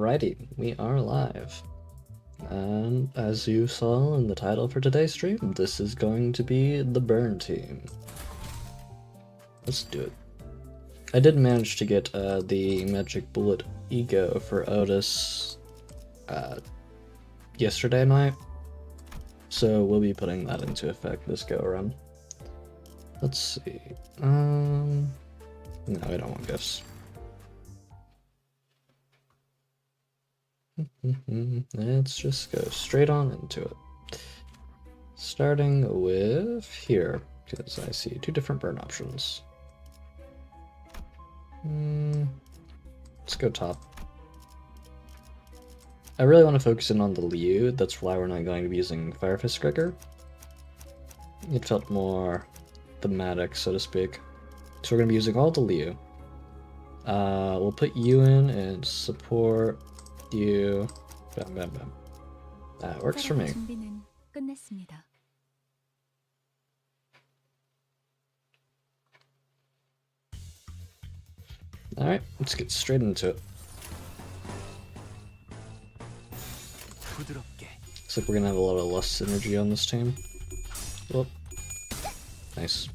Alrighty, we are live. And as you saw in the title for today's stream, this is going to be the burn team. Let's do it. I did manage to get the magic bullet ego for Otis yesterday night, so we'll be putting that into effect this go around. Let's see. No, I don't want gifts. Let's just go straight on into it. Starting with here, because I see two different burn options. Let's go top. I really want to focus in on the Liu, that's why we're not going to be using Fire Fist Striker. It felt more thematic, so to speak. So we're going to be using all the Liu. We'll put you in and support you. Bam, bam, bam. That works for me. Alright, let's get straight into it. Looks like we're gonna have a lot of lust synergy on this team. Whoop. Nice.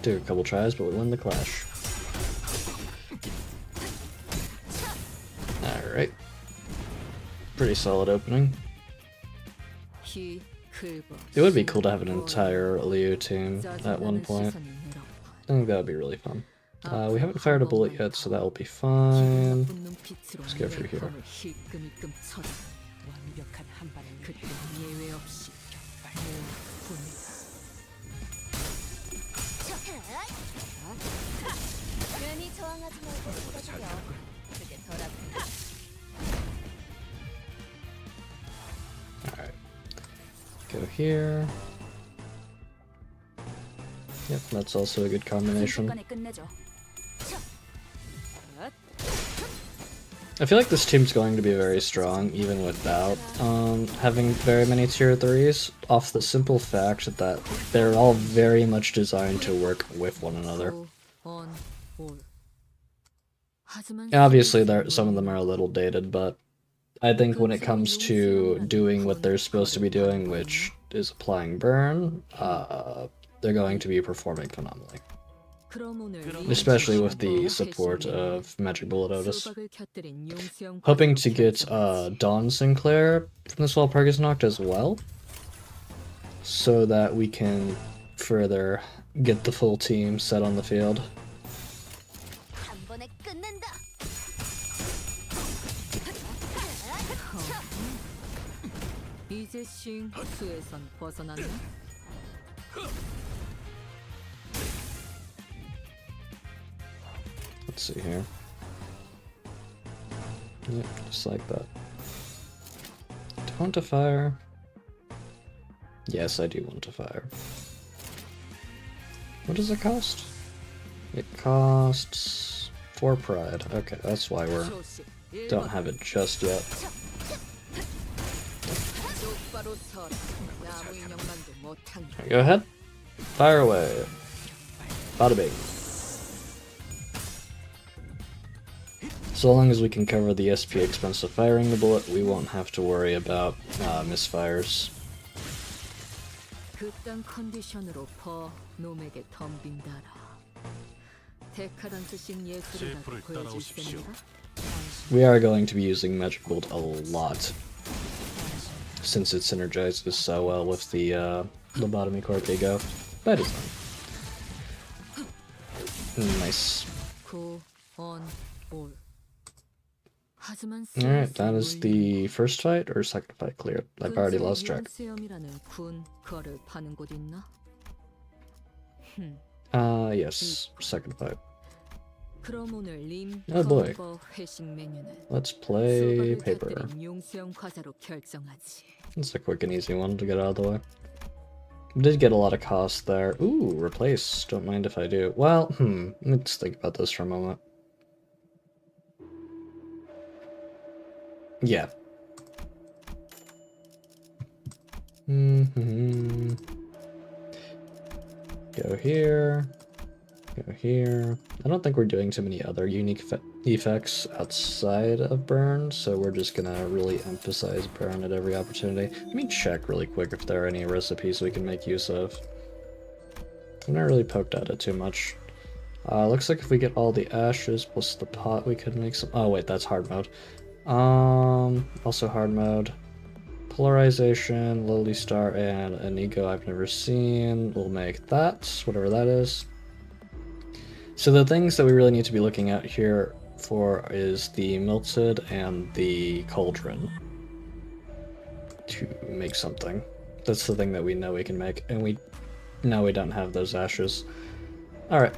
Took a couple tries, but we won the clash. Alright. Pretty solid opening. It would be cool to have an entire Liu team at one point. I think that would be really fun. We haven't fired a bullet yet, so that will be fine. Let's go through here. Alright. Go here. Yep, that's also a good combination. I feel like this team's going to be very strong, even without having very many tier 3s, off the simple fact that they're all very much designed to work with one another. Obviously, some of them are a little dated, but I think when it comes to doing what they're supposed to be doing, which is applying burn, they're going to be performing phenomenally. Especially with the support of Magic Bullet Otis. Hoping to get Dawn Sinclair from the Swell Pargus Knocked as well, so that we can further get the full team set on the field. Let's see here. Yep, just like that. Do I want to fire? Yes, I do want to fire. What does it cost? It costs 4 pride. Okay, that's why we don't have it just yet. Okay, go ahead. Fire away. Bada bing. So long as we can cover the SP expense of firing the bullet, we won't have to worry about misfires. We are going to be using Magic Bolt a lot, since it synergizes so well with the Lobotomy Corp Ego. But it's fine. Nice. Alright, that is the first fight or second fight cleared. I've already lost track. Yes, second fight. Oh boy. Let's play paper. It's a quick and easy one to get out of the way. Did get a lot of cost there. Ooh, replace. Don't mind if I do. Well, let's think about this for a moment. Yeah. Go here. Go here. I don't think we're doing too many other unique effects outside of burn, so we're just gonna really emphasize burn at every opportunity. Let me check really quick if there are any recipes we can make use of. I've not really poked at it too much. Looks like if we get all the ashes plus the pot, we could make some. Oh wait, that's hard mode. Also hard mode. Polarization, Lily Star, and an ego I've never seen. We'll make that, whatever that is. So the things that we really need to be looking at here for is the Melted and the Cauldron to make something. That's the thing that we know we can make, and we know we don't have those ashes. Alright.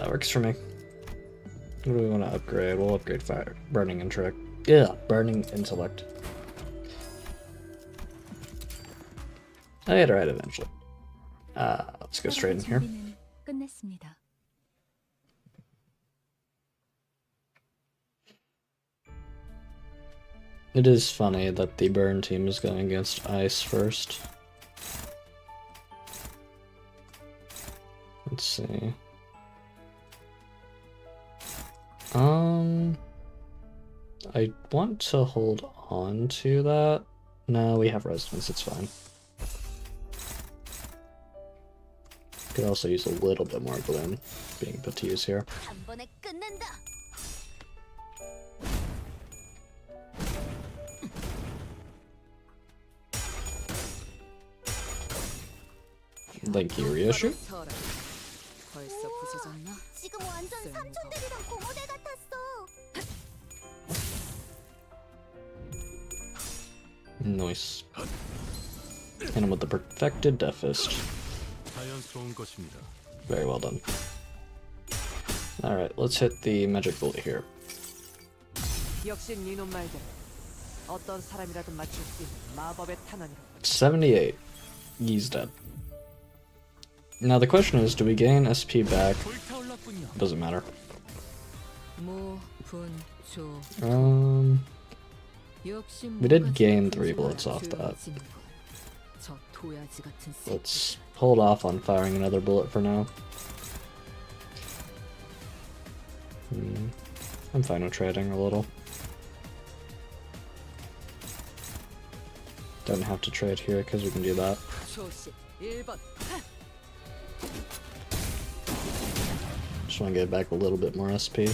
Works for me. What do we want to upgrade? We'll upgrade fire. Burning intellect. Yeah, burning intellect. I had it right eventually. Let's go straight in here. It is funny that the burn team is going against ice first. Let's see. I want to hold on to that. No, we have resonance, it's fine. Could also use a little bit more bloom being put to use here. Thank you, Ryoshu. Nice. Hit him with the perfected Deathfist. Very well done. Alright, let's hit the magic bullet here. 78. He's dead. Now the question is, do we gain SP back? Doesn't matter. We did gain 3 bullets off that. Let's hold off on firing another bullet for now. I'm fine with trading a little. Don't have to trade here because we can do that. Just want to get back a little bit more SP.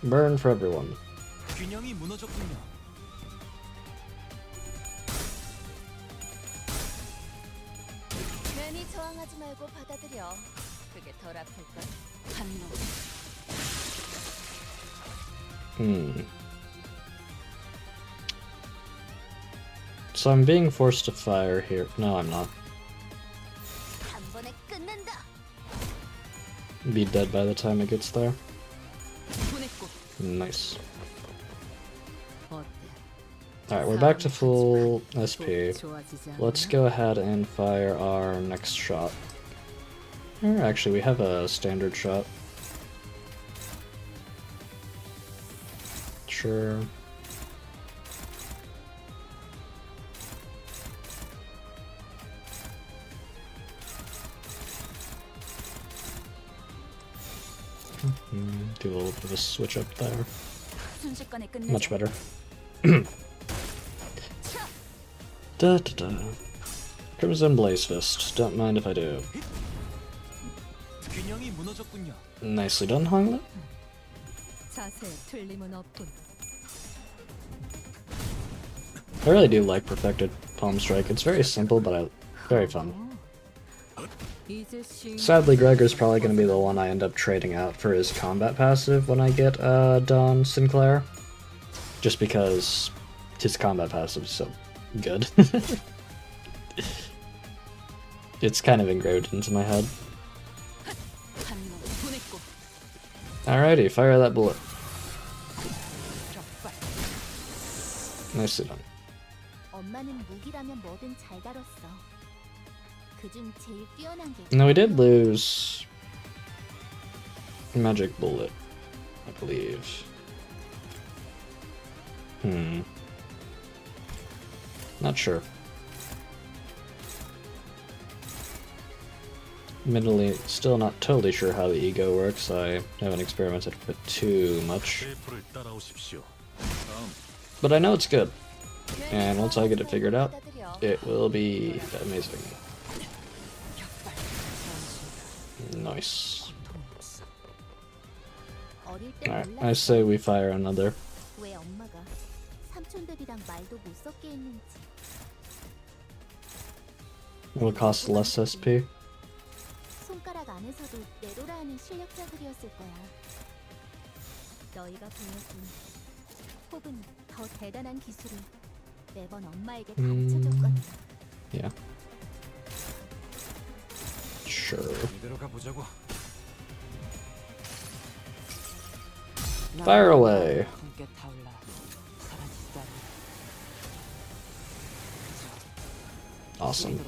Burn for everyone. So I'm being forced to fire here. No, I'm not. Be dead by the time it gets there. Nice. Alright, we're back to full SP. Let's go ahead and fire our next shot. Or actually, we have a standard shot. Sure. Do a little bit of a switch up there. Much better. Da, da, da. Crimson Blaze Fist. Don't mind if I do. Nicely done, Honglet. I really do like Perfected Palm Strike. It's very simple, but very fun. Sadly, Gregor's probably going to be the one I end up trading out for his combat passive when I get Don Sinclair. Just because his combat passive is so good. It's kind of engraved into my head. Alrighty, fire that bullet. Nicely done. No, we did lose Magic Bullet. I believe. Not sure. Admittedly, still not totally sure how the ego works. I haven't experimented with it too much. But I know it's good. And once I get it figured out, it will be amazing. Nice. Alright, I say we fire another. Will cost less SP. 손가락 안에서도 내로라 하는 실력자들이었을 거야. 너희가 보여준 혹은 더 대단한 기술을 매번 엄마에게 가르쳐줬거든. Yeah. Sure. Fire away. Awesome.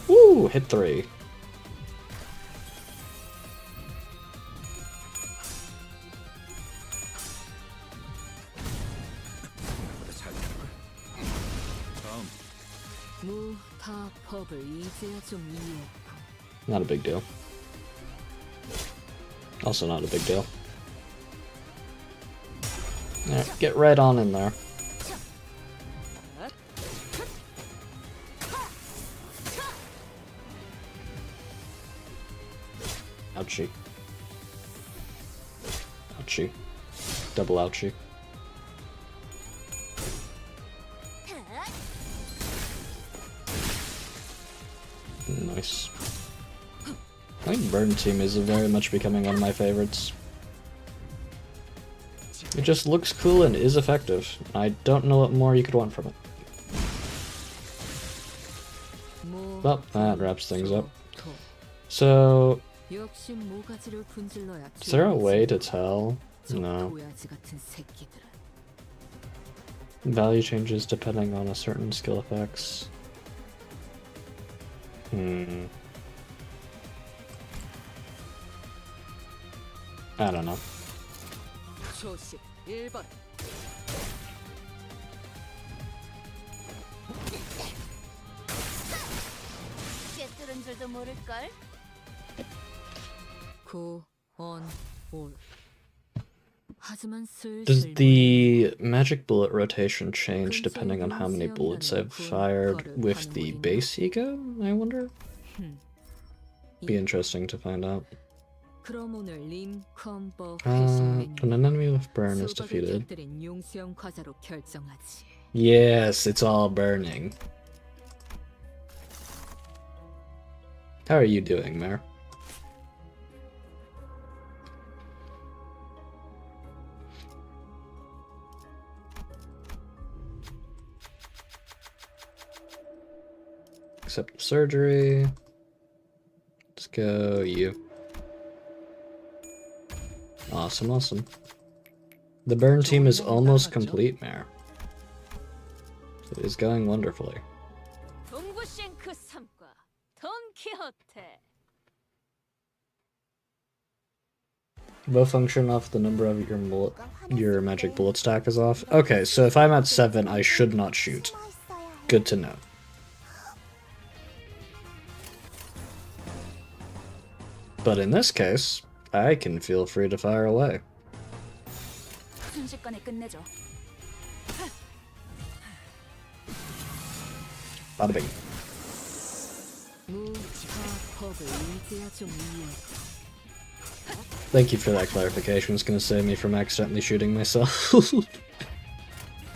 Woo! Hit 3. Not a big deal. Also not a big deal. Alright, get right on in there. Ouchie. Ouchie. Double ouchie. Nice. I think Burn Team is very much becoming one of my favorites. It just looks cool and is effective. I don't know what more you could want from it. Well, that wraps things up. So, is there a way to tell? No. Value changes depending on a certain skill effects. I don't know. Does the magic bullet rotation change depending on how many bullets I've fired with the base ego, I wonder? Be interesting to find out. When an enemy with burn is defeated. Yes, it's all burning. How are you doing, Mare? Accept the surgery. Let's go you. Awesome, awesome. The burn team is almost complete, Mare. It is going wonderfully. Bow function off the number of your magic bullet stack is off. Okay, so if I'm at 7, I should not shoot. Good to know. But in this case, I can feel free to fire away. Bada bing. Thank you for that clarification. It's gonna save me from accidentally shooting myself.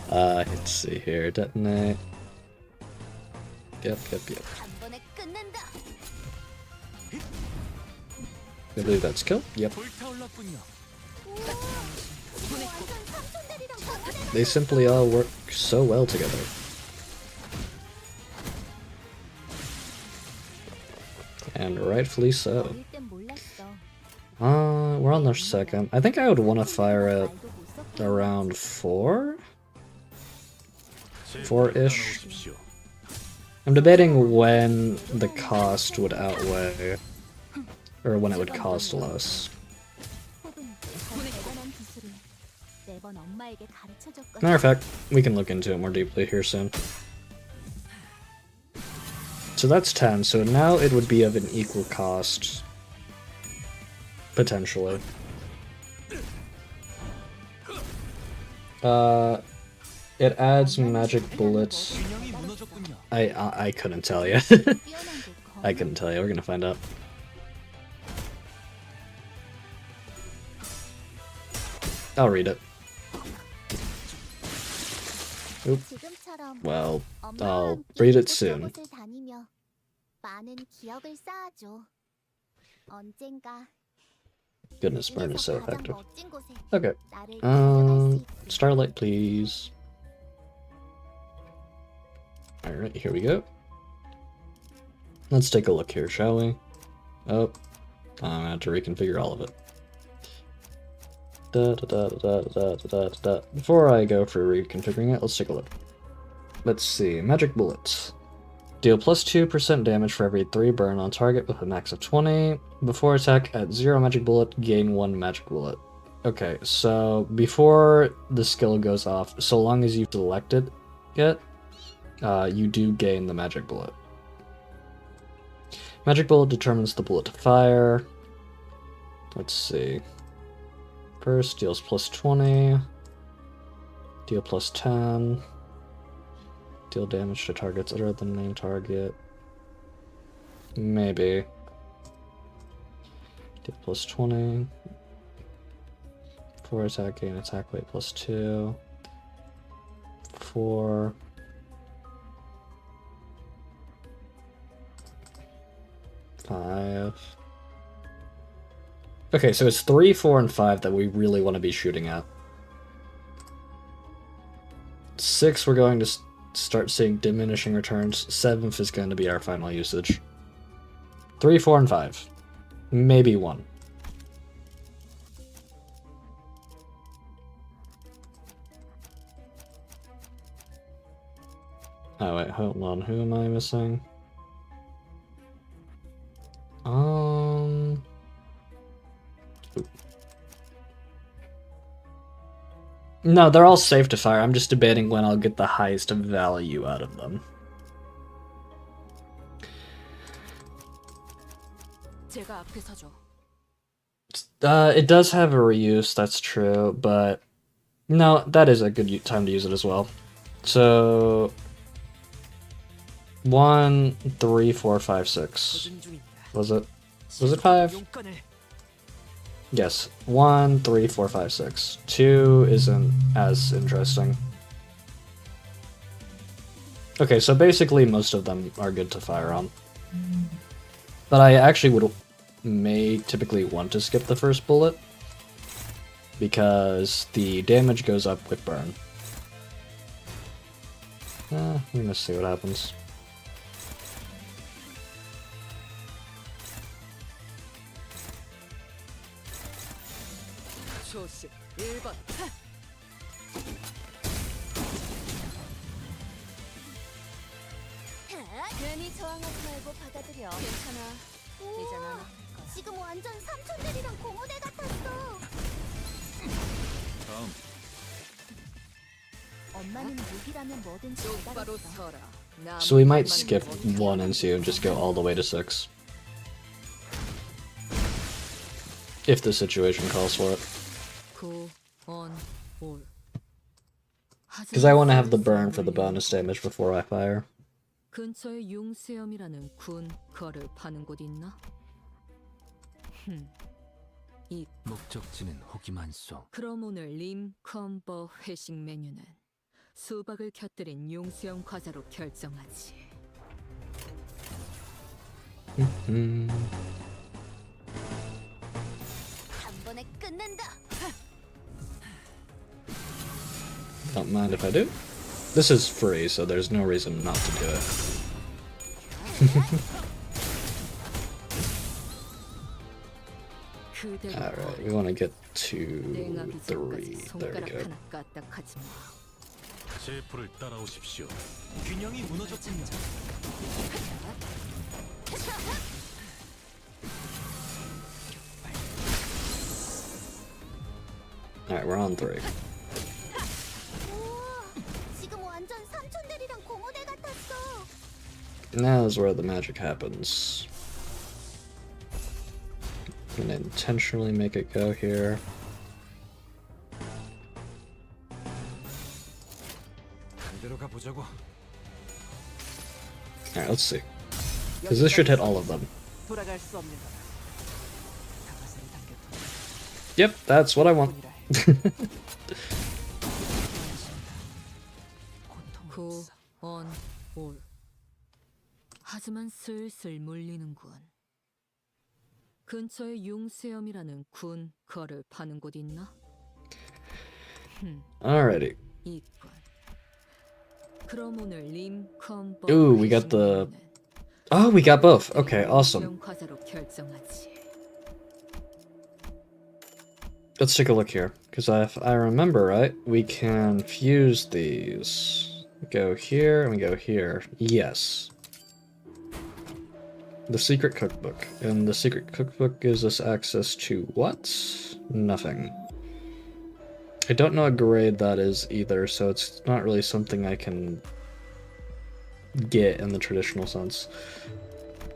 Let's see here. Detonate. Yep. I believe that's kill. Yep. They simply all work so well together. And rightfully so. We're on the second. I think I would want to fire at around 4? 4-ish. I'm debating when the cost would outweigh, or when it would cost less. 매번 엄마에게 가르쳐줬거든. Matter of fact, we can look into it more deeply here soon. So that's 10, so now it would be of an equal cost. Potentially. It adds magic bullets. I couldn't tell you. I couldn't tell you, we're gonna find out. I'll read it. Oop. Well, I'll read it soon. Goodness, burn is so effective. Okay. Starlight, please. Alright, here we go. Let's take a look here, shall we? Oh, I'm gonna have to reconfigure all of it. Before I go for reconfiguring it, let's take a look. Let's see, magic bullets. Deal plus 2% damage for every 3 burn on target with a max of 20. Before attack at 0 magic bullet, gain 1 magic bullet. Okay, so before the skill goes off, so long as you selected it, you do gain the magic bullet. Magic bullet determines the bullet to fire. Let's see. First, deals plus 20. Deal plus 10. Deal damage to targets other than main target. Maybe. Deal plus 20. For attack, gain attack weight plus 2. 4. 5. Okay, so it's 3, 4, and 5 that we really want to be shooting at. 6, we're going to start seeing diminishing returns. 7th is going to be our final usage. 3, 4, and 5. Maybe 1. Oh wait, hold on, who am I missing? No, they're all safe to fire. I'm just debating when I'll get the highest value out of them. It does have a reuse, that's true, but no, that is a good time to use it as well. So 1, 3, 4, 5, 6. Was it 5? Yes, 1, 3, 4, 5, 6. 2 isn't as interesting. Okay, so basically most of them are good to fire on. But I actually may typically want to skip the first bullet, because the damage goes up with burn. We're gonna see what happens. So we might skip 1 and 2 and just go all the way to 6. If the situation calls for it. Because I want to have the burn for the bonus damage before I fire. 근처에 융수염이라는 군 거를 파는 곳 있나? 이 목적지는 호기만소. 그럼 오늘 림 컴버 회식 메뉴는 수박을 곁들인 융수염 과자로 결정하지. 한 번에 끝낸다. Don't mind if I do. This is free, so there's no reason not to do it. Alright, we want to get to 3. There we go. Alright, we're on 3. Now is where the magic happens. I'm gonna intentionally make it go here. Alright, let's see. Because this should hit all of them. Yep, that's what I want. 고, 언, 올. 하지만 슬슬 물리는군. 근처에 융수염이라는 군 거를 파는 곳 있나? Alrighty. 있군. 그럼 오늘 림컴 Ooh, we got the... Oh, we got both. Okay, awesome. 과자로 결정하지. Let's take a look here. Because if I remember right, we can fuse these. Go here, and we go here. Yes. The secret cookbook. And the secret cookbook gives us access to what? Nothing. I don't know what grade that is either, so it's not really something I can get in the traditional sense.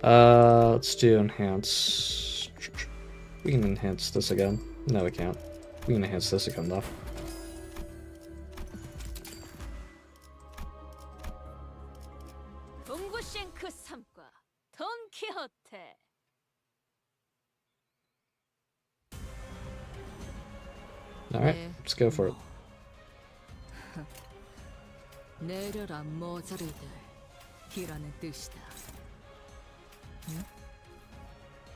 Let's do enhance. We can enhance this again. No, we can't. We can enhance this again, though. Alright, let's go for it. 내려라 모자르들 이라는 뜻이다. 응?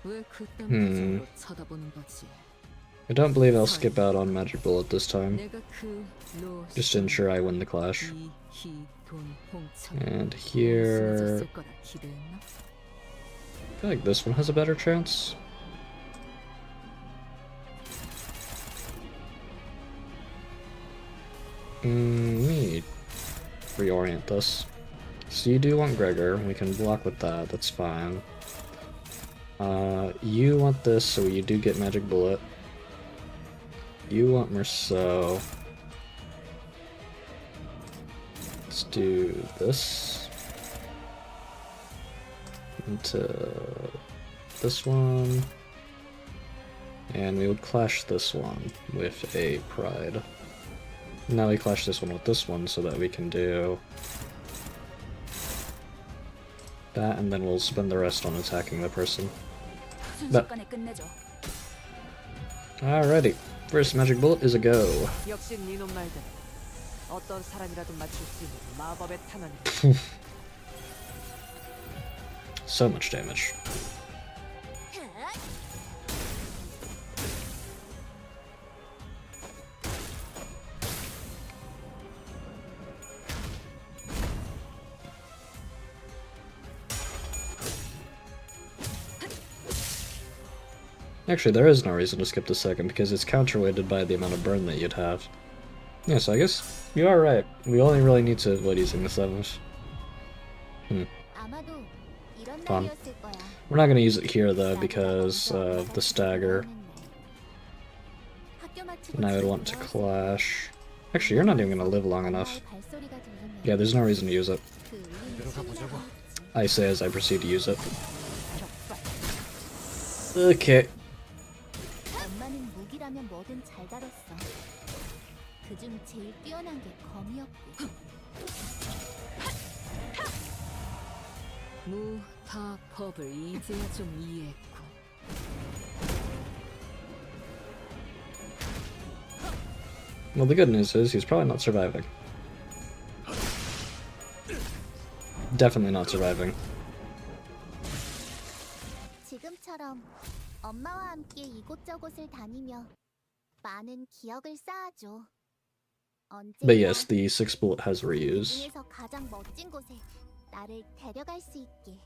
왜 그딴 표정으로 쳐다보는 거지? I don't believe I'll skip out on Magic Bullet this time. 내가 그 Just to ensure I win the clash. 이, 희, 돈, 홍천, And here... 숨어졌을 거라 기대했나? I feel like this one has a better chance. We need to reorient this. So you do want Gregor, we can block with that, that's fine. You want this, so you do get Magic Bullet. You want Merceau. Let's do this. Into this one. And we would clash this one with a Pride. Now we clash this one with this one so that we can do that, and then we'll spend the rest on attacking the person. But alrighty, first Magic Bullet is a go. So much damage. Actually, there is no reason to skip the second, because it's counterweighted by the amount of burn that you'd have. Yeah, so I guess you are right. We only really need to avoid using the 7th. Fun. We're not going to use it here, though, because of the stagger. And I would want to clash. Actually, you're not even going to live long enough. Yeah, there's no reason to use it. I say as I proceed to use it. Okay. 무, 타, 법을 이제야 좀 이해했고. Well, the good news is he's probably not surviving. Definitely not surviving. 지금처럼 엄마와 함께 이곳저곳을 다니며 많은 기억을 쌓아줘. But yes, the 6th bullet has reuse. 중에서 가장 멋진 곳에 나를 데려갈 수 있게.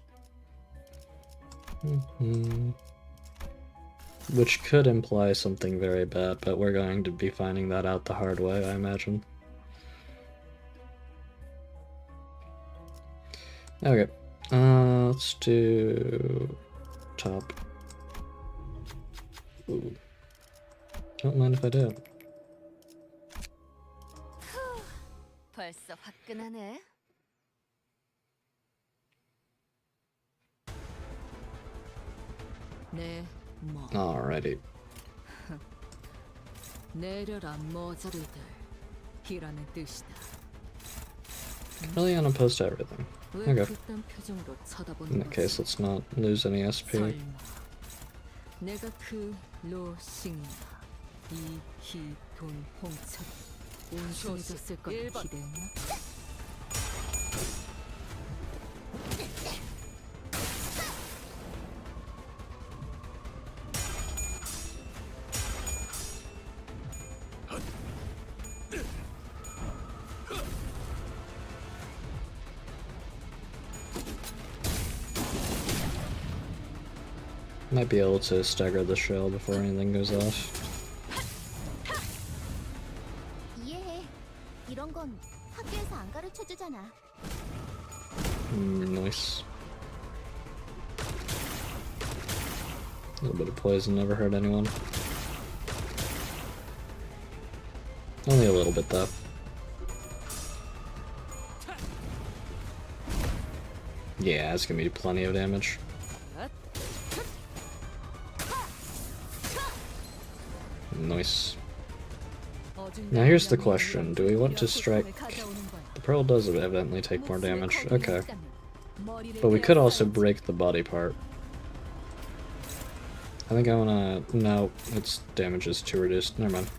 Which could imply something very bad, but we're going to be finding that out the hard way, I imagine. Okay, let's do top. Ooh. Don't mind if I do. 벌써 화끈하네. 네, 뭐 Alrighty. 내려라 모자르들 이라는 뜻이다. Really unopposed to everything. 왜 Okay. 그딴 표정으로 In 쳐다보는 that case, 거지? let's not lose any SP. 설마 내가 그 로싱나 이희돈 홍철 온순해졌을 거라 기대했나? Might be able to stagger the shell before anything goes off. 이해해. 이런 건 학교에서 안 가르쳐 주잖아. Nice. A little bit of poison never hurt anyone. Only a little bit though. Yeah, it's gonna be plenty of damage. Nice. Now here's the question, do we want to strike... The pearl does evidently take more damage, okay. But we could also break the body part. I think I wanna... No, its damage is too reduced, never mind.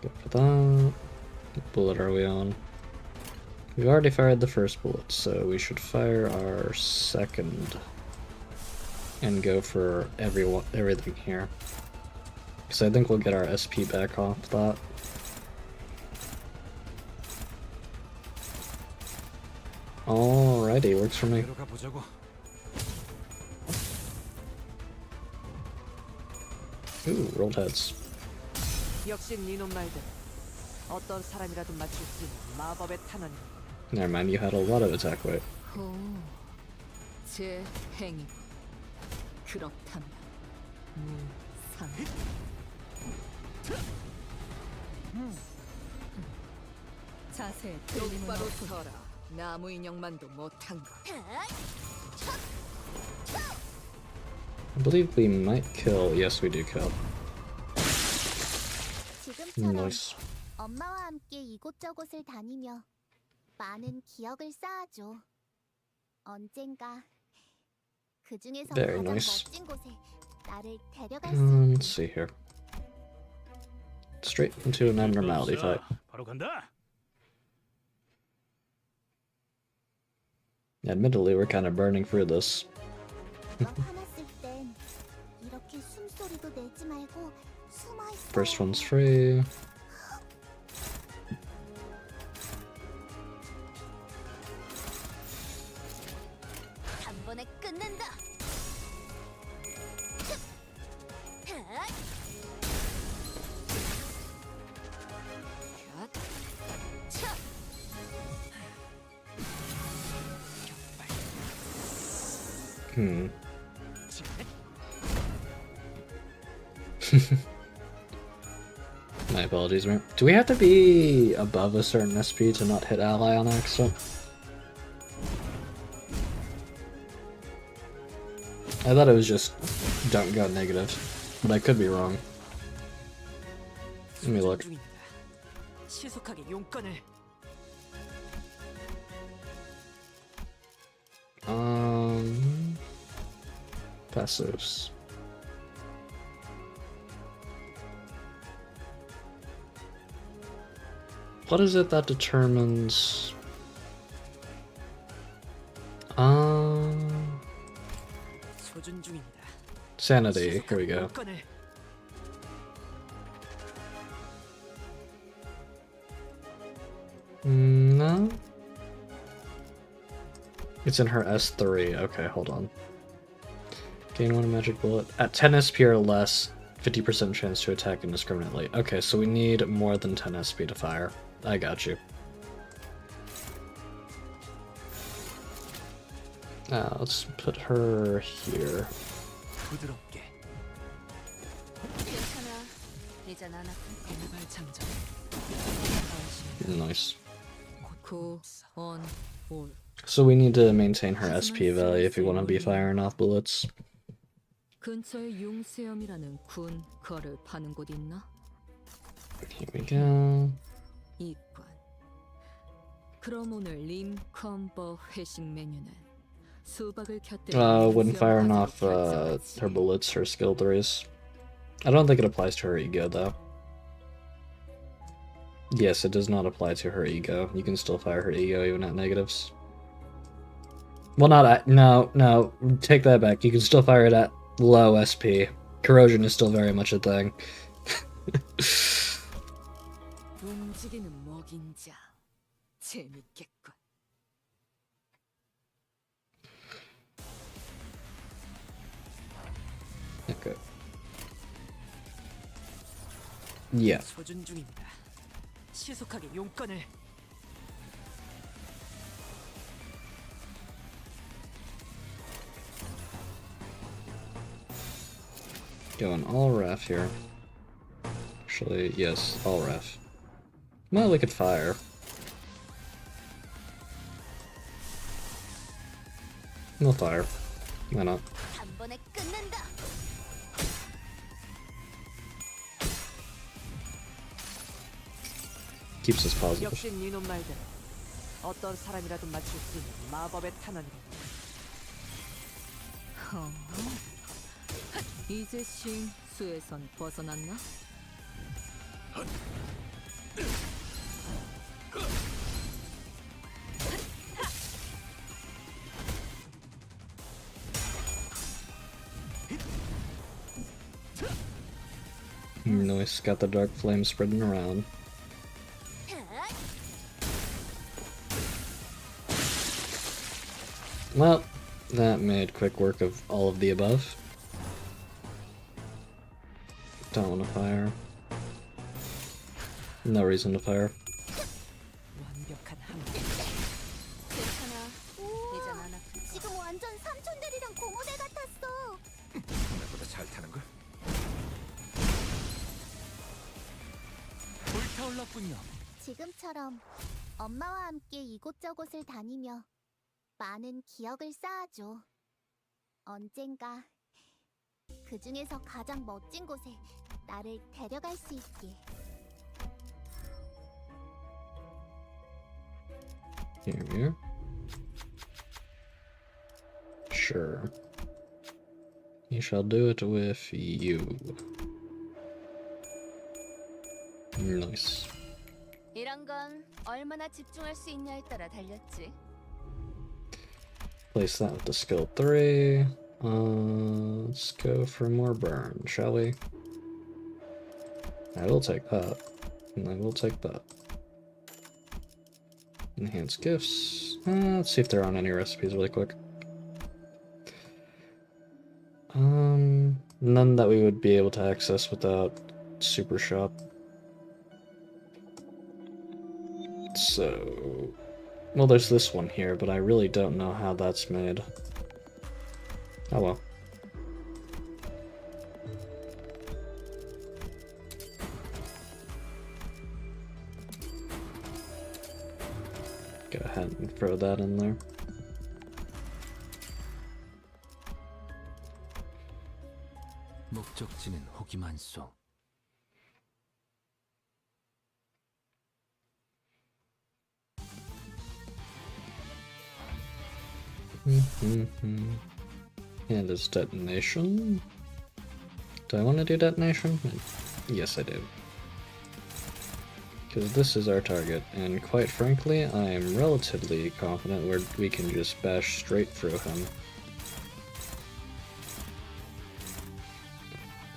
Go for that. What bullet are we on? We've already fired the first bullet, so we should fire our second. And go for everything here. Because I think we'll get our SP back off that. Alrighty, works for me. Ooh, rolled heads. Never mind, you had a lot of attack weight. 오, 제 행위. 그렇다면 무상. 자세 똑바로 서라. 나무 인형만도 못한 거. I believe we might kill. Yes, we do kill. 지금처럼 Nice. 엄마와 함께 이곳저곳을 다니며 많은 기억을 쌓아줘. 언젠가 그 중에서 Very 가장 nice. 멋진 곳에 나를 데려갈 수 있게. Let's see here. Straight into an abnormality fight. 바로 간다. Admittedly, we're kind of burning through this. 너가 화났을 땐 이렇게 숨소리도 내지 말고 숨어 있어. First one's free. 한 번에 끝낸다. My apologies, man. Do we have to be above a certain SP to not hit ally on accident? I thought it was just don't go negative, but I could be wrong. Let me look. Passives. What is it that determines? Sanity. Here we go. No. It's in her S3. Okay, hold on. Gain one magic bullet. At 10 SP or less, 50% chance to attack indiscriminately. Okay, so we need more than 10 SP to fire. I got you. Let's put her here. Nice. 구, 원, 올. So we need to maintain her SP value if we want to be firing off bullets. 근처에 융수염이라는 군 거를 파는 곳 있나? Here we go. 이관. 그럼 오늘 림 컴버 회식 메뉴는 수박을 곁들인 When 융수염 firing 과자로 off her 결정하지. bullets, her skill 3s. I don't think it applies to her ego though. Yes, it does not apply to her ego. You can still fire her ego even at negatives. Well, not at, no, take that back. You can still fire it at low SP. Corrosion is still very much a thing. 움직이는 먹인 자. 재밌겠군. Okay. Yeah. 소준 중입니다. 시속하게 용건을. Going all ref here. Actually, yes, all ref. Well, we could fire. We'll fire. Why not? 한 번에 끝낸다. Keeps us positive. 역시 니놈 말대로 어떤 사람이라도 맞출 수 있는 마법의 탄원이고. 이제 신 수에선 벗어났나? Nice, got the dark flame spreading around. Well, that made quick work of all of the above. Don't want to fire. No reason to fire. 완벽한 함. 괜찮아. 이젠 안 아프지. 지금 완전 삼촌들이랑 공원에 같았어. 나보다 잘 타는 걸? 불타올랐군요. 지금처럼 엄마와 함께 이곳저곳을 다니며 많은 기억을 쌓아줘. 언젠가 그 중에서 가장 멋진 곳에 나를 데려갈 수 있게. Here we are. Sure. You shall do it with you. Nice. 이런 건 얼마나 집중할 수 있냐에 따라 달렸지. Place that with the skill 3. Let's go for more burn, shall we? I will take that. And I will take that. Enhance gifts. Let's see if they're on any recipes really quick. None that we would be able to access without Super Shop. So, well, there's this one here, but I really don't know how that's made. Oh well. Go ahead and throw that in there. 목적지는 호기만소. And it's detonation. Do I want to do detonation? Yes, I do. Because this is our target, and quite frankly, I am relatively confident we can just bash straight through him.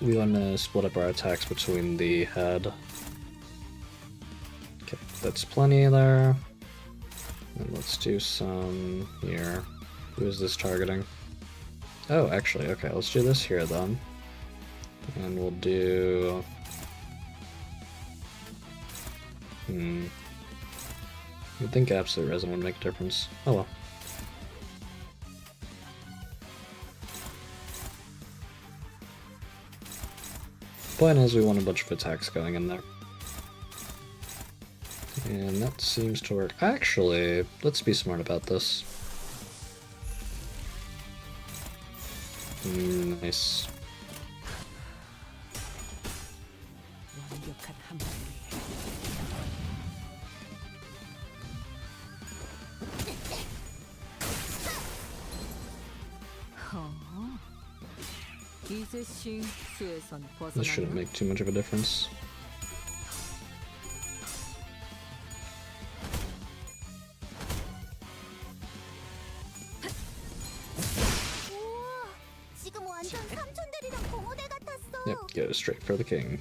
We want to split up our attacks between the head. Okay, that's plenty there. And let's do some here. Who is this targeting? Oh, actually, okay, let's do this here then. And we'll do... You'd think absolute resin would make a difference. Oh well. Point is, we want a bunch of attacks going in there. And that seems to work. Actually, let's be smart about this. Nice. 완벽한 한 방에 이제 싱수에선 This shouldn't 벗어났나? make too much of a difference. 우와, 지금 완전 삼촌들이랑 공호대 같았어. Yep, go straight for the king.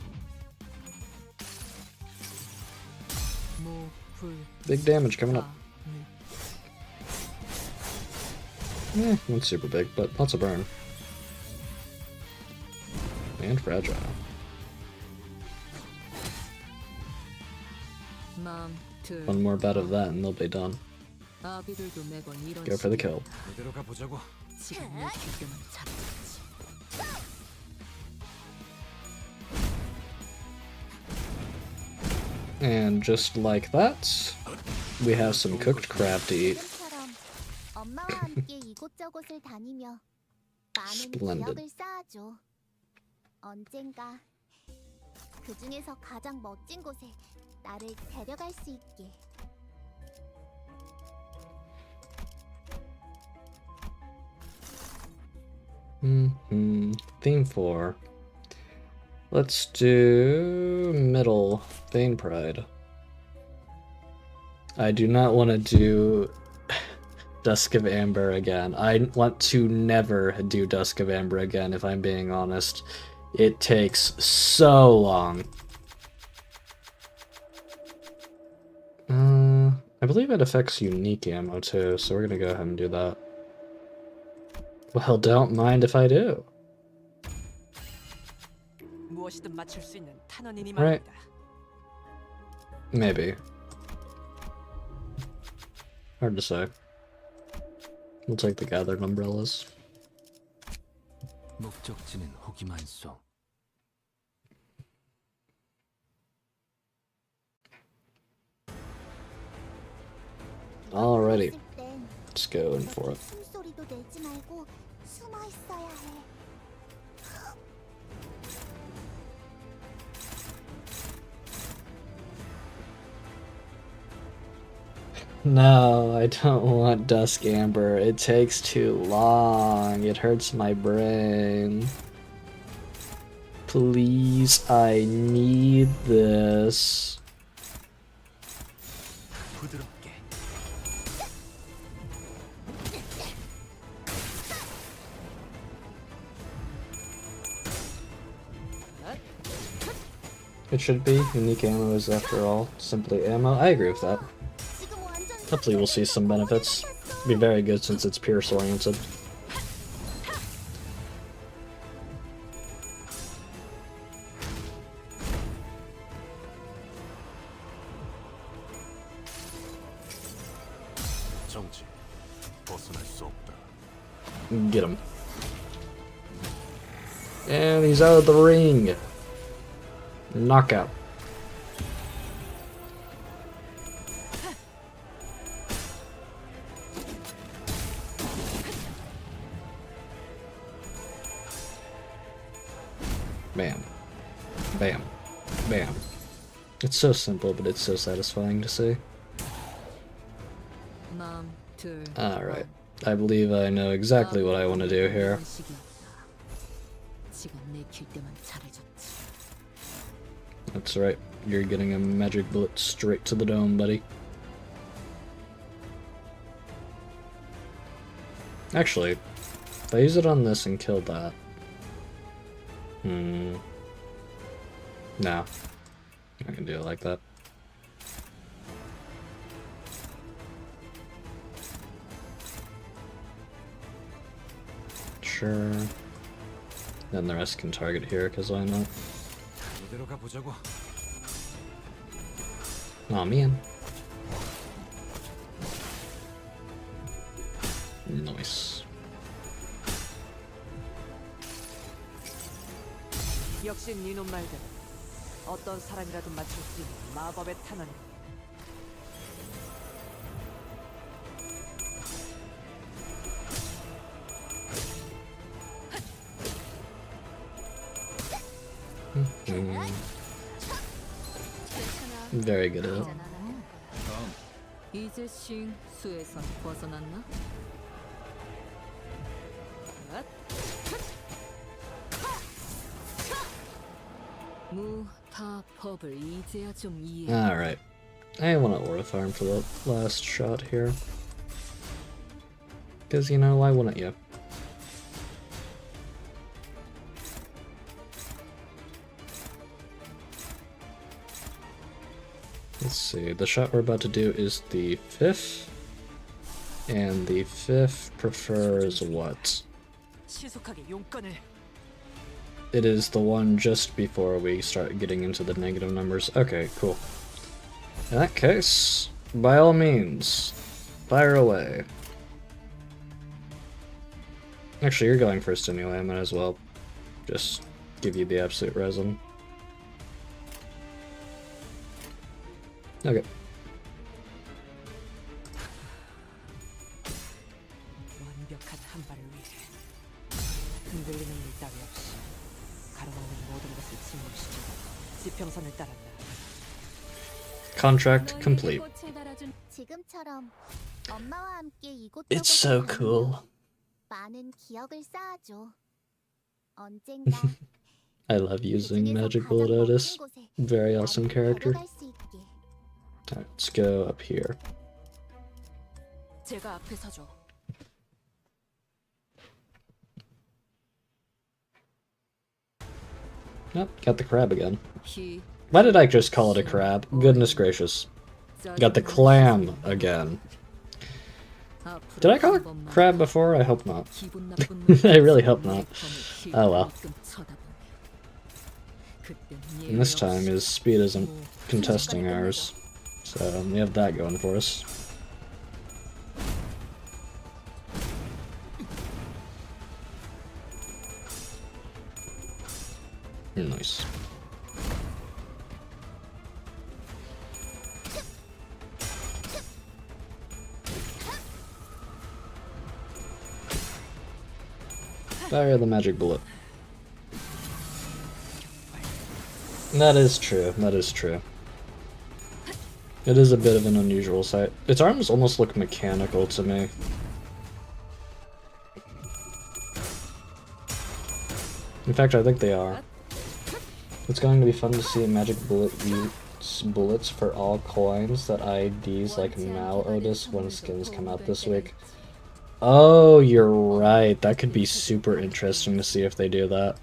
모, 불, Big damage coming up. 아, Not super big, but lots of burn. And fragile. 마음, 들, One more bout of that and they'll be done. 아비들도 매번 이런 Go for the kill. 이대로 가보자고. 지금 내킬 때만 잘했지. And just like that, we have some cooked crab to eat. 지금처럼 엄마와 함께 이곳저곳을 다니며 많은 Splendid. 기억을 쌓아줘. 언젠가 그 중에서 가장 멋진 곳에 나를 데려갈 수 있게. Theme 4. Let's do middle Vein Pride. I do not want to do Dusk of Amber again. I want to never do Dusk of Amber again, if I'm being honest. It takes so long. I believe it affects unique ammo too, so we're gonna go ahead and do that. Well, don't mind if I do. 무엇이든 맞출 수 있는 탄원이니 Right. 말입니다. Maybe. Hard to say. We'll take the gathered umbrellas. 목적지는 호기만소. Alrighty, 있을 땐 let's go in for it. 숨소리도 내지 말고 숨어 있어야 해. No, I don't want Dusk Amber. It takes too long. It hurts my brain. Please, I need this. 부드럽게. It should be. Unique ammo is, after all, simply ammo. I agree with that. 지금 완전 Hopefully we'll see some benefits. Be very good since it's Pierce oriented. 정지. 벗어날 수 없다. Get him. And he's out of the ring. Knockout. Bam. Bam. Bam. It's so simple, but it's so satisfying to see. 마음, 들, Alright. I believe I know exactly what I want to do here. 지금 내킬 때만 잘해줬지. That's right. You're getting a magic bullet straight to the dome, buddy. Actually, if I use it on this and kill that... No. I can do it like that. Sure. Then the rest can target here, because why not? 이대로 가보자고. Aw, man. Nice. 역시 니놈 말대로 어떤 사람이라도 맞출 수 있는 마법의 탄원. Very good at it. 이제 싱 수에선 벗어났나? 무타 법을 이제야 좀 이해. Alright. I want to Aura Farm for the last shot here. Because, you know, why wouldn't you? Let's see, the shot we're about to do is the 5th. And the 5th prefers what? 시속하게 용건을. It is the one just before we start getting into the negative numbers. Okay, cool. In that case, by all means, fire away. Actually, you're going first anyway, I might as well just give you the absolute resin. Okay. 완벽한 한 발을 위해 흔들리는 일 따위 없이 가로막는 모든 것을 침몰시키고 지평선을 따라 나아가. Contract complete. 지금처럼 엄마와 함께 이곳저곳 It's so cool. 많은 기억을 쌓아줘. 언젠가 I love using 그중에서 Magic 가장 Bullet 멋진 Otis. 곳에 Very 나를 awesome character. 데려갈 수 있게. Alright, let's go up here. 제가 앞에 서죠. Nope, got the crab again. 히 Why did I just call it a crab? Goodness gracious. Got the clam again. Did I call it crab before? I hope not. I really hope not. Oh well. And this time his speed isn't contesting ours. So we have that going for us. Nice. Fire the magic bullet. That is true, that is true. It is a bit of an unusual sight. Its arms almost look mechanical to me. In fact, I think they are. It's going to be fun to see Magic Bullet use bullets for all coins that IDs like Mal Otis when skins come out this week. Oh, you're right. That could be super interesting to see if they do that.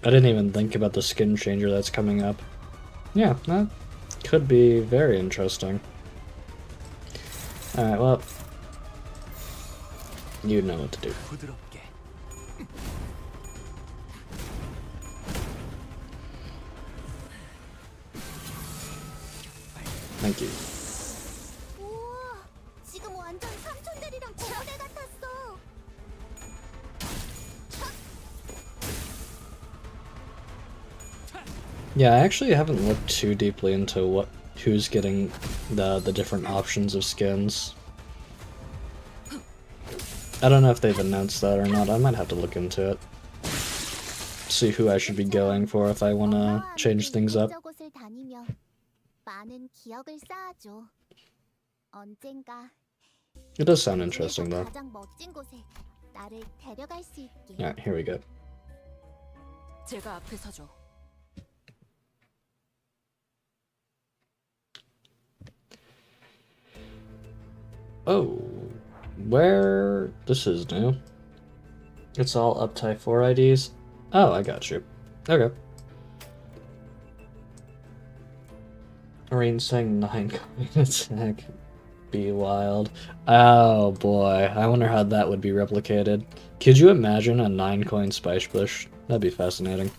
I didn't even think about the skin changer that's coming up. Yeah, that could be very interesting. Alright, well, you know what to do. 부드럽게. Thank you. 우와, 지금 완전 삼촌들이랑 고모네 같았어. Yeah, I actually haven't looked too deeply into who's getting the different options of skins. I don't know if they've announced that or not. I might have to look into it. See who I should be going for if I want to change things up. 이곳저곳을 다니며 많은 기억을 쌓아줘. 언젠가 It does sound interesting though. 가장 멋진 곳에 나를 데려갈 수 있게. Alright, here we go. 제가 앞에 서죠. Oh, where? This is new. It's all up Type 4 IDs. Oh, I got you. Okay. Marine saying 9 coin attack. Be wild. Oh boy, I wonder how that would be replicated. Could you imagine a 9 coin Spice Bush? That'd be fascinating.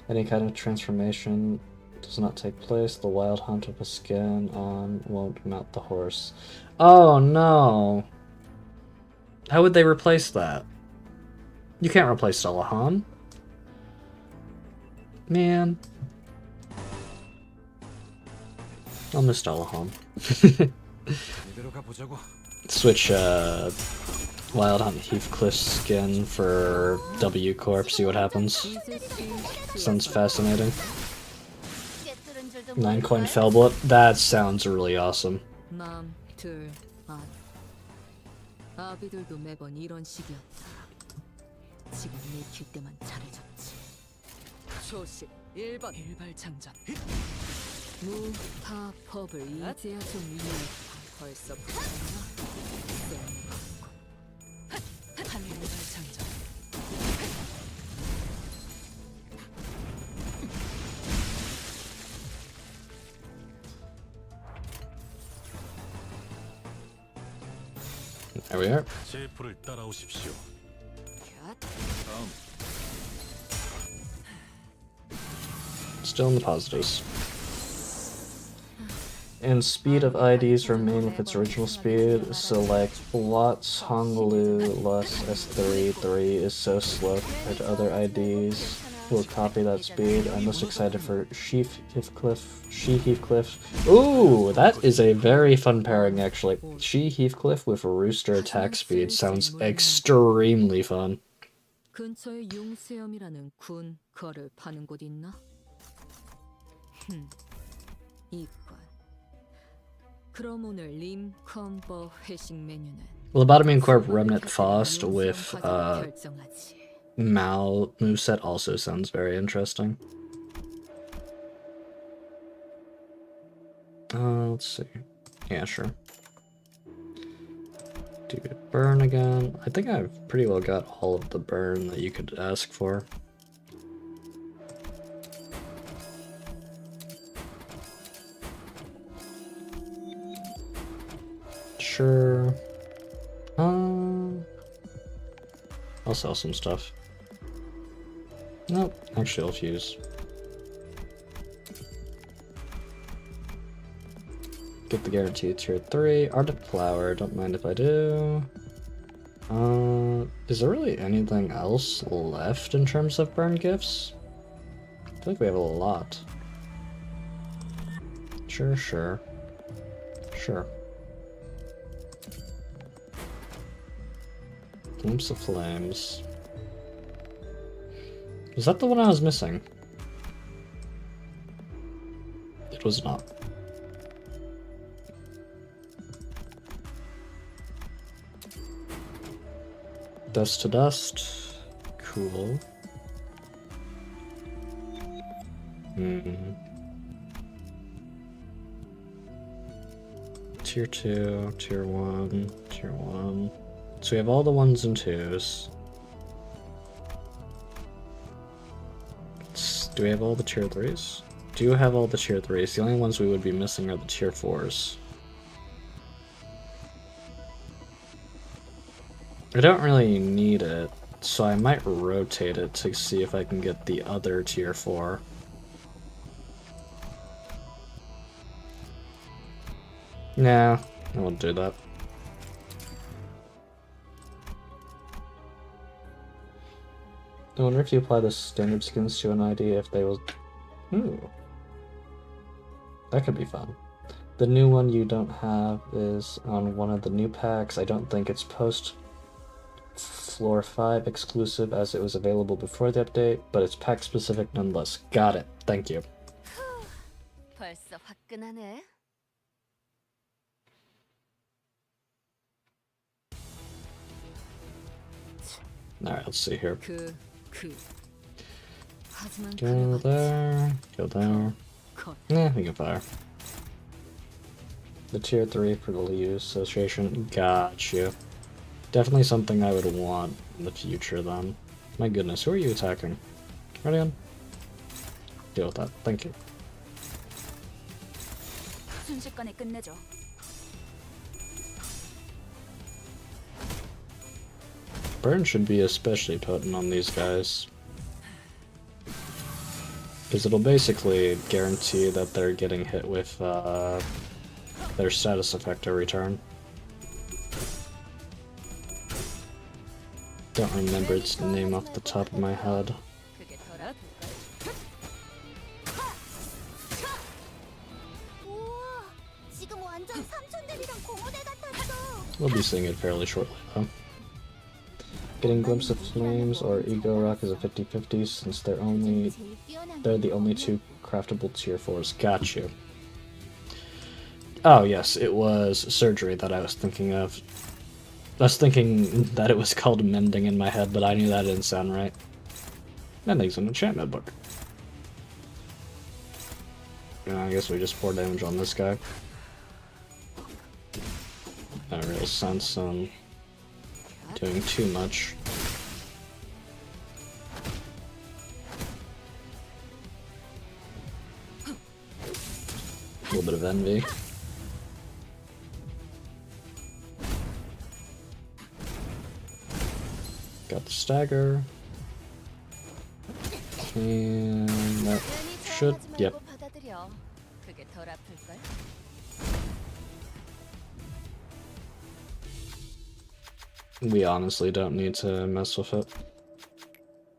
Any kind of transformation does not take place. The wild hunt of a skin on won't mount the horse. Oh no! How would they replace that? You can't replace Salahan. Man. I'll miss Salahan. 이대로 가보자고. Switch Wild Hunt Heathcliff skin for W Corp, see what happens. Sounds fascinating. 9-coin Fellblood, that sounds really awesome. 맘, 둘, 아. 아비들도 매번 이런 식이었다. 지금 내킬 때만 잘해줬지. 초식 1번 일발장전. 무, 파, 펍을 이제야 좀 이해했다. 벌써 붙었나? 한 일발장전. There we are. 제프를 따라오십시오. Still in the positives. And speed of IDs remain with its original speed. Select Lots Honglu Lus S3. 3 is so slow compared to other IDs. We'll copy that speed. I'm most excited for She Heathcliff. Ooh, that is a very fun pairing actually. She Heathcliff with Rooster attack speed sounds extremely fun. 근처에 용세염이라는 군 거를 파는 곳 있나? 이건. 그럼 오늘 림 컴버 회식 메뉴는 Lobotomy Corp Remnant Faust with 결정하지. Mao moveset also sounds very interesting. Let's see. Yeah, sure. Do burn again. I think I've pretty well got all of the burn that you could ask for. Sure. I'll sell some stuff. Nope, actually I'll fuse. Get the guaranteed tier 3. Ardent Flower, don't mind if I do. Is there really anything else left in terms of burn gifts? I feel like we have a lot. Sure. Glimpse of Flames. Was that the one I was missing? It was not. Dust to Dust. Cool. Tier 2, Tier 1, Tier 1. So we have all the 1s and 2s. Do we have all the tier 3s? Do you have all the tier 3s? The only ones we would be missing are the tier 4s. I don't really need it, so I might rotate it to see if I can get the other tier 4. Nah, I won't do that. I wonder if you apply the standard skins to an ID if they will... Ooh. That could be fun. The new one you don't have is on one of the new packs. I don't think it's post Floor 5 exclusive as it was available before the update, but it's pack specific nonetheless. Got it. Thank you. 벌써 화끈하네. Alright, let's see here. 하지만 Go there. Go there. Yeah, we can fire. The tier 3 for the Liu Association. Got you. Definitely something I would want in the future then. My goodness, who are you attacking? Ready on? Deal with that. Thank you. 순식간에 끝내줘. Burn should be especially potent on these guys. Because it'll basically guarantee that they're getting hit with their status effect every turn. Don't remember its name off the top of my head. 우와, 지금 완전 삼촌들이랑 고모대 같았어. We'll be seeing it fairly shortly though. Getting Glimpse of Flames or Ego Rock is a 50-50 since they're the only two craftable tier 4s. Got you. Oh yes, it was Surgery that I was thinking of. I was thinking that it was called Mending in my head, but I knew that didn't sound right. Mending's an enchantment book. I guess we just pour damage on this guy. No real sense on doing too much. A little bit of envy. Got the stagger. And that should, yep. We honestly don't need to mess with it.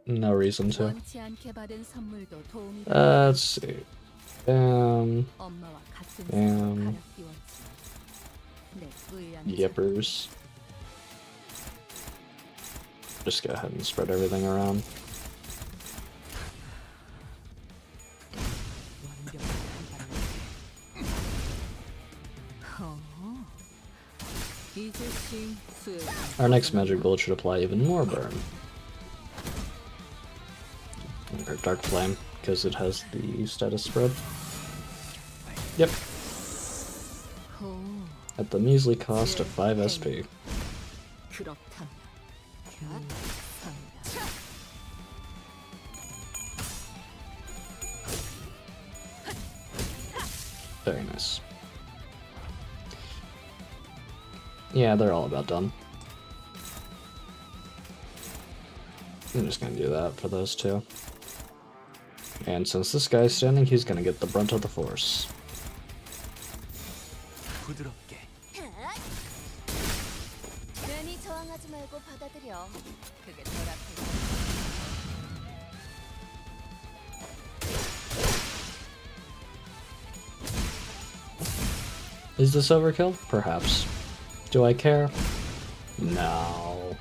No reason to. Let's see. Yippers. Just go ahead and spread everything around. Our next magic bullet should apply even more burn. Or Dark Flame, because it has the status spread. Yep. At the measly cost of 5 SP. Very nice. Yeah, they're all about done. I'm just gonna do that for those two. And since this guy's standing, he's gonna get the brunt of the force. Is this overkill? Perhaps. Do I care? No.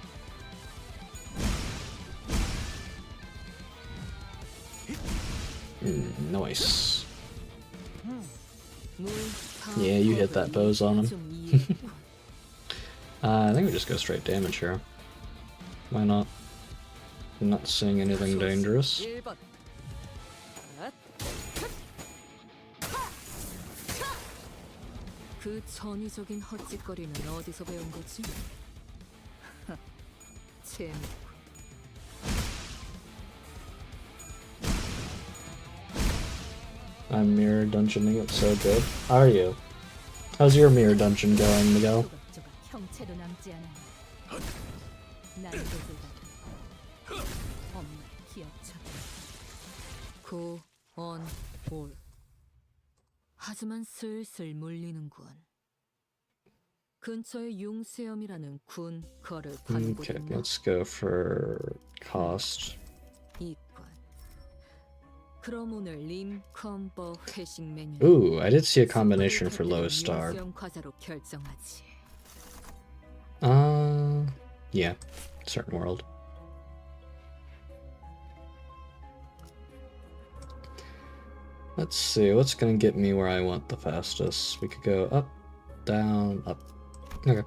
Nice. Yeah, you hit that pose on him. I think we just go straight damage here. Why not? I'm not seeing anything dangerous. 그 전위적인 헛짓거리는 어디서 배운 거지? 재밌고. I'm mirror dungeoning it so good. How are you? How's your mirror dungeon going, Miguel? 형체도 남지 않은 난도들과 엄마 기억처럼 고, 언, 올. 하지만 슬슬 물리는군. 근처에 융수염이라는 군 거를 파는 곳 Okay, 있나? let's go for cost. 이건. 그럼 오늘 림, 컴버, 회식 메뉴. Ooh, I did see a combination for lowest star. 융수염 과자로 결정하지. Yeah, certain world. Let's see, what's gonna get me where I want the fastest? We could go up, down, up. Okay.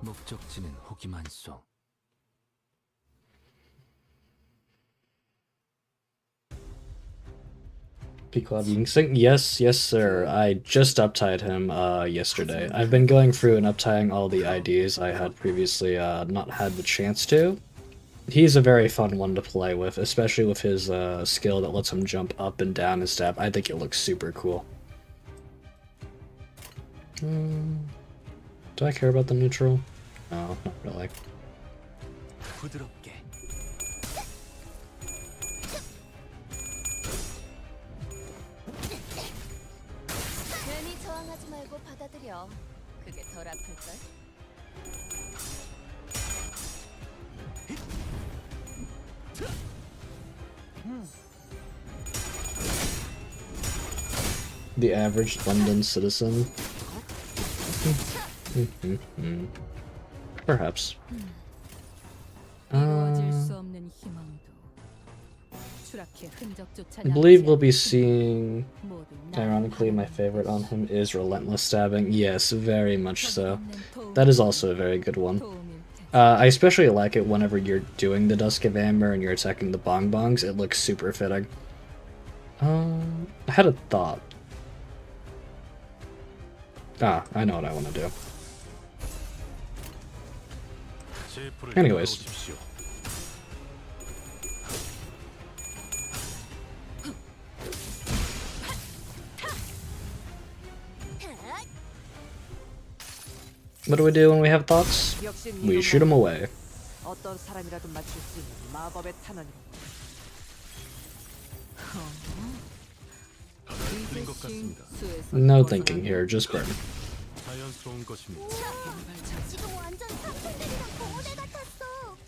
목적지는 호기만소. Pequod Yingsing? Yes, yes sir. I just uptied him yesterday. I've been going through and uptying all the IDs I had previously not had the chance to. He's a very fun one to play with, especially with his skill that lets him jump up and down and stab. I think it looks super cool. Do I care about the neutral? No, not really. 부드럽게. 괜히 저항하지 말고 받아들여. 그게 덜 아플걸? The average London citizen? Perhaps. I believe we'll be seeing, ironically, my favorite on him is Relentless Stabbing. Yes, very much so. That is also a very good one. I especially like it whenever you're doing the Dusk of Amber and you're attacking the bongbongs. It looks super fitting. I had a thought. I know what I want to do. Anyways. What do we do when we have thoughts? We shoot them away. 어떤 사람이라도 맞출 수 있는 마법의 탄원이라고. 틀린 것 같습니다. No thinking here, just burn. 자연스러운 것입니다. 지금 완전 삼촌들이랑 고모대 같았어.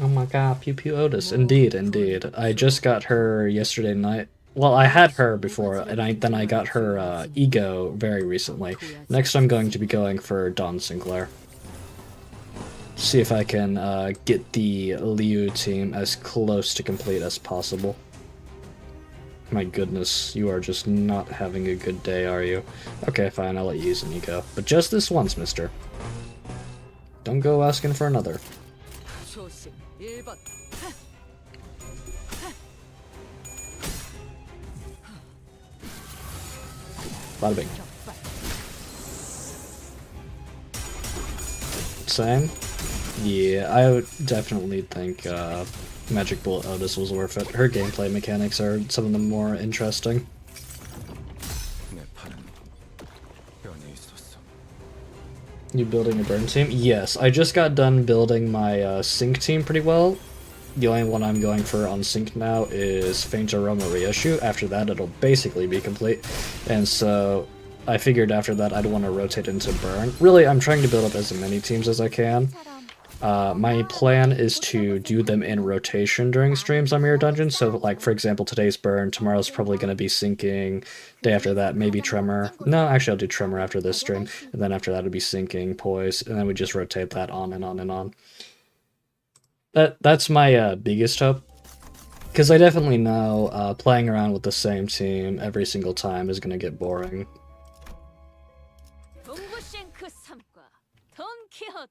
Oh my god, Pew Pew Otis. Indeed, indeed. I just got her yesterday night. Well, I had her before, and then I got her Ego very recently. Next I'm going to be going for Dawn Sinclair. See if I can get the Liu team as close to complete as possible. My goodness, you are just not having a good day, are you? Okay, fine, I'll let you use an Ego. But just this once, mister. Don't go asking for another. 조심 1번. Bada bing. Same? Yeah, I would definitely think Magic Bullet Otis was worth it. Her gameplay mechanics are some of the more interesting. 내 팔은 뼈에 있었어. You building a burn team? Yes, I just got done building my sync team pretty well. The only one I'm going for on sync now is Faint Aroma Reissue. After that, it'll basically be complete. And so I figured after that I'd want to rotate into burn. Really, I'm trying to build up as many teams as I can. My plan is to do them in rotation during streams on Mirror Dungeon. So, like, for example, today's burn, tomorrow's probably going to be syncing, day after that, maybe Tremor. No, actually, I'll do Tremor after this stream, and then after that, it'll be syncing, Poise, and then we just rotate that on and on and on. That's my biggest hope. Because I definitely know playing around with the same team every single time is going to get boring.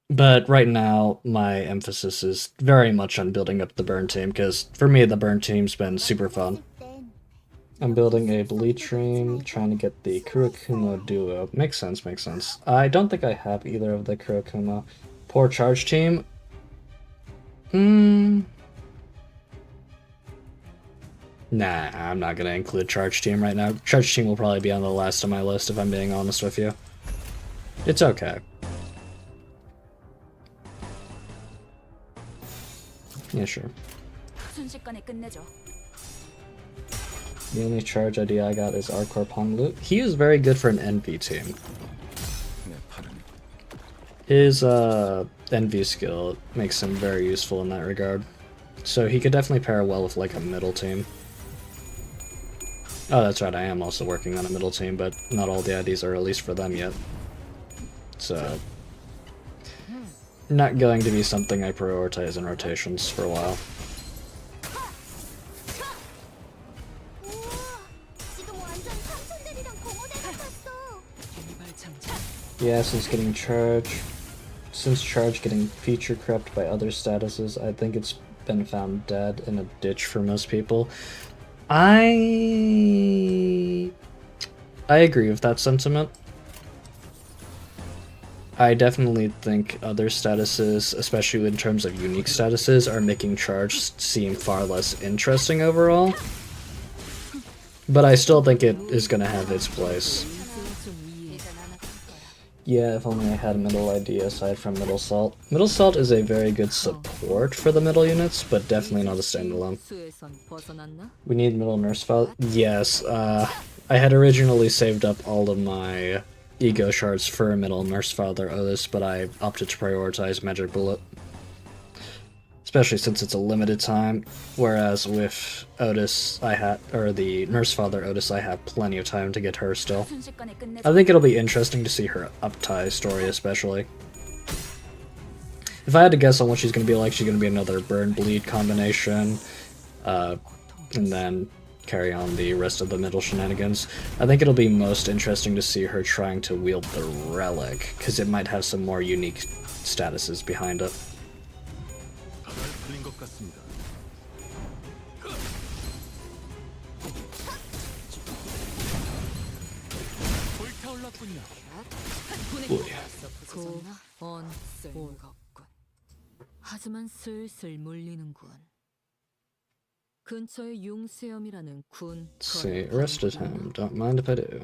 But right now, my emphasis is very much on building up the burn team, because for me, the burn team's been super fun. I'm building a Bleach team, trying to get the Kurokuma duo. Makes sense, makes sense. I don't think I have either of the Kurokuma. Poor charge team. Nah, I'm not gonna include charge team right now. Charge team will probably be on the last of my list if I'm being honest with you. It's okay. Yeah, sure. The only charge idea I got is Arcor Ponglu. He is very good for an NV team. 내 팔은 His NV skill makes him very useful in that regard. So he could definitely pair well with like a middle team. Oh, that's right, I am also working on a middle team, but not all the IDs are released for them yet. So, not going to be something I prioritize in rotations for a while. 지금 완전 삼촌들이랑 고모대 같았어. Yeah, since charge getting feature crept by other statuses, I think it's been found dead in a ditch for most people. I agree with that sentiment. I definitely think other statuses, especially in terms of unique statuses, are making charge seem far less interesting overall. But I still think it is going to have its place. Yeah, if only I had middle ID aside from middle salt. Middle salt is a very good support for the middle units, but definitely not a standalone. We need middle nurse file. Yes, I had originally saved up all of my ego shards for middle nurse father Otis, but I opted to prioritize Magic Bullet. Especially since it's a limited time, whereas with Otis, the Nurse Father Otis, I have plenty of time to get her still. I think it'll be interesting to see her up-tie story, especially. If I had to guess on what she's going to be like, she's going to be another Burn Bleed combination, and then carry on the rest of the middle shenanigans. I think it'll be most interesting to see her trying to wield the relic, because it might have some more unique statuses behind it. 잘 풀린 것 같습니다. 불타올랐군요. 쓸모없군. 하지만 슬슬 물리는군. 근처에 융수염이라는 군 See, arrested him. Don't mind if I do.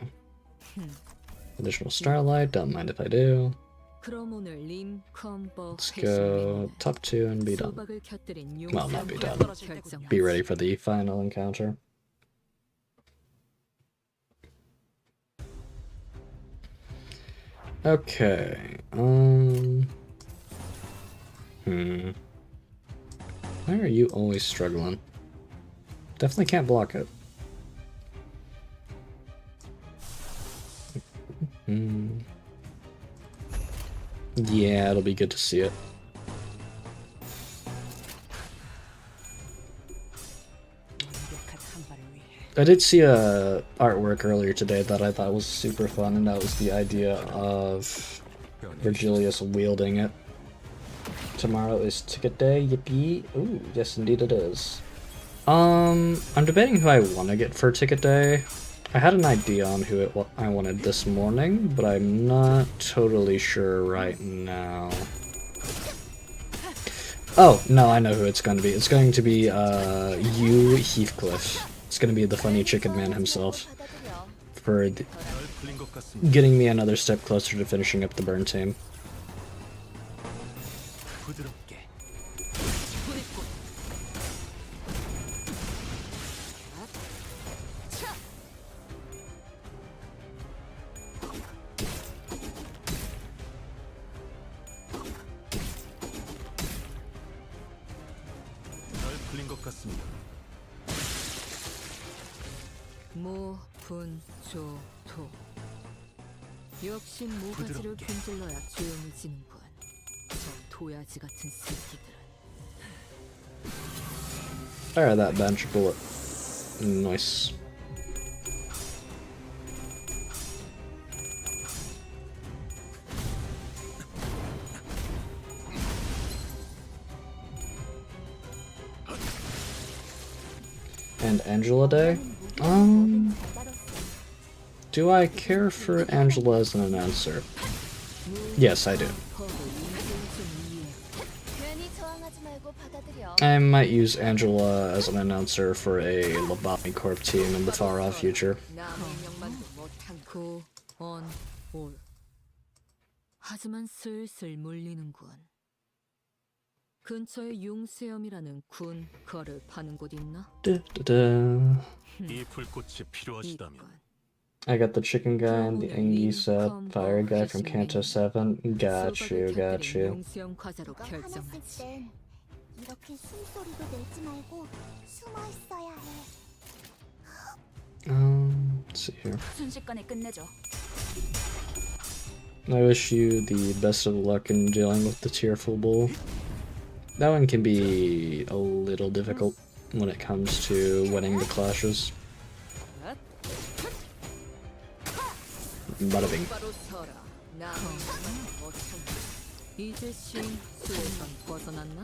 Additional starlight. Don't mind if I do. 그럼 오늘 림컴버 Let's go top 2 and be done. 소박을 곁들인 Well, not be done. 결정. Be ready for the final encounter. Okay. Why are you always struggling? Definitely can't block it. Yeah, it'll be good to see it. 완벽한 한 발을 위해 I did see a artwork earlier today that I thought was super fun, and that was the idea of Virgilius wielding it. Tomorrow is ticket day, yippee! Ooh, yes indeed it is. I'm debating who I want to get for ticket day. I had an idea on who I wanted this morning, but I'm not totally sure right now. Oh, no, I know who it's going to be. It's going to be, Hugh Heathcliff. It's going to be the funny chicken man himself. For getting me another step closer to finishing up the burn team. 부드럽게. 잘 풀린 것 같습니다. 모분조토. 역시 모가지를 부드럽게. 분질러야 조용히 지는군. 저 도야지 같은 새끼들은. Alright, that bench bullet. Nice. And Angela Day? Do I care for Angela as an announcer? Yes, I do. 괜히 저항하지 말고 받아들여. I might use Angela as an announcer for a Lobotomy Corp team in the far-off future. 올. 하지만 슬슬 물리는군. 근처에 융수염이라는 군 거를 파는 곳 있나? Da-da-da. 이 불꽃이 필요하시다면 있군. I got the chicken guy and the Engie set, fire guy from Kanto 7. Got you, got you. 융수염 과자로 널 결정하지. 화났을 땐 이렇게 숨소리도 내지 말고 숨어 있어야 해. Let's see here. 순식간에 끝내줘. I wish you the best of luck in dealing with the tearful bull. That one can be a little difficult when it comes to winning the clashes. Bada bing. 이제 신 수에선 벗어났나?